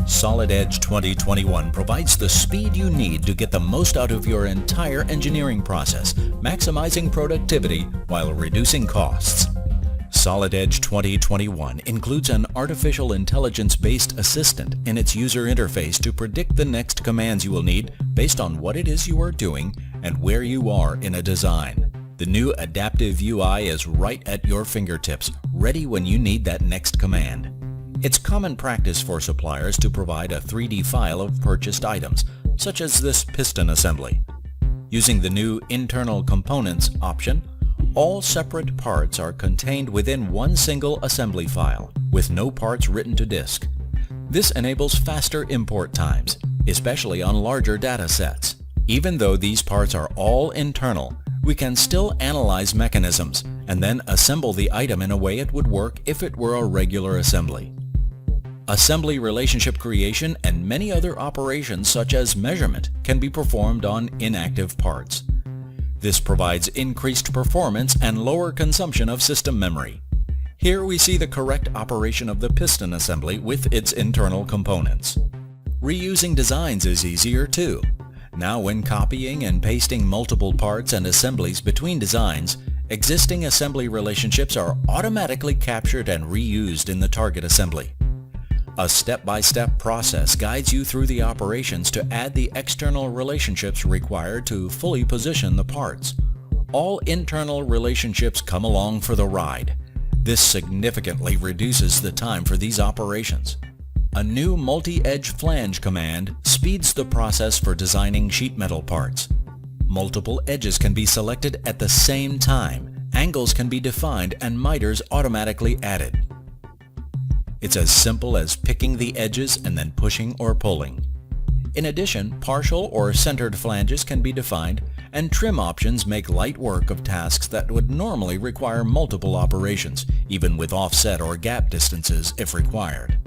Solidedge 2021 provides the speed you need to get the most out of your entire engineering process, maximizing productivity while reducing costs. Solidedge 2021 includes an artificial intelligence-based assistant in its user interface to predict the next commands you will need based on what it is you are doing and where you are in a design. The new adaptive UI is right at your fingertips, ready when you need that next command. It's common practice for suppliers to provide a 3D file of purchased items, such as this piston assembly. Using the new Internal Components option, all separate parts are contained within one single assembly file, with no parts written to disk. This enables faster import times, especially on larger data sets. Even though these parts are all internal, we can still analyze mechanisms and then assemble the item in a way it would work if it were a regular assembly. Assembly relationship creation and many other operations such as measurement can be performed on inactive parts. This provides increased performance and lower consumption of system memory. Here we see the correct operation of the piston assembly with its internal components. Reusing designs is easier too. Now when copying and pasting multiple parts and assemblies between designs, existing assembly relationships are automatically captured and reused in the target assembly. A step-by-step process guides you through the operations to add the external relationships required to fully position the parts. All internal relationships come along for the ride. This significantly reduces the time for these operations. A new multi-edge flange command speeds the process for designing sheet metal parts. Multiple edges can be selected at the same time, angles can be defined, and miters automatically added. It's as simple as picking the edges and then pushing or pulling. In addition, partial or centered flanges can be defined, and trim options make light work of tasks that would normally require multiple operations, even with offset or gap distances if required.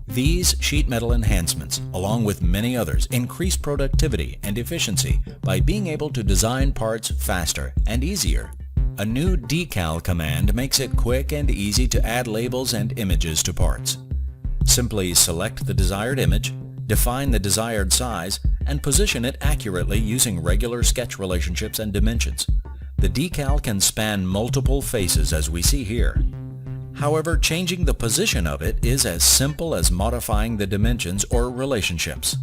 These sheet metal enhancements, along with many others, increase productivity and efficiency by being able to design parts faster and easier. A new decal command makes it quick and easy to add labels and images to parts. Simply select the desired image, define the desired size, and position it accurately using regular sketch relationships and dimensions. The decal can span multiple faces as we see here. However, changing the position of it is as simple as modifying the dimensions or relationships.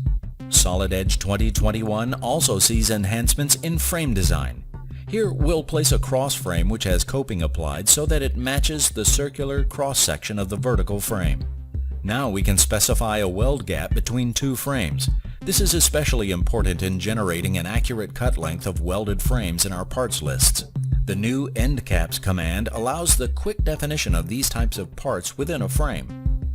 Solidedge 2021 also sees enhancements in frame design. Here we'll place a cross frame which has coping applied so that it matches the circular cross-section of the vertical frame. Now we can specify a weld gap between two frames. This is especially important in generating an accurate cut length of welded frames in our parts lists. The new end caps command allows the quick definition of these types of parts within a frame.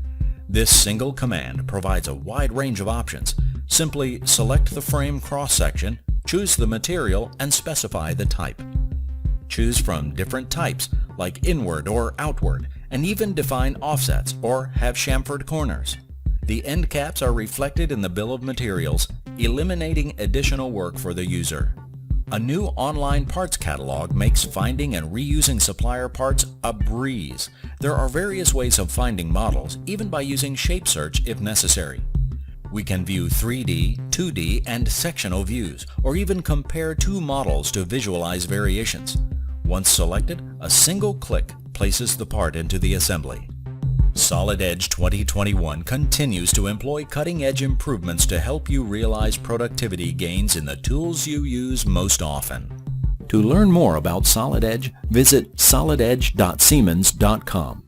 This single command provides a wide range of options. Simply select the frame cross-section, choose the material, and specify the type. Choose from different types like inward or outward, and even define offsets or have chamfered corners. The end caps are reflected in the bill of materials, eliminating additional work for the user. A new online parts catalog makes finding and reusing supplier parts a breeze. There are various ways of finding models, even by using shape search if necessary. We can view 3D, 2D, and sectional views, or even compare two models to visualize variations. Once selected, a single click places the part into the assembly. Solidedge 2021 continues to employ cutting-edge improvements to help you realize productivity gains in the tools you use most often. To learn more about Solidedge, visit solidedge.siemens.com.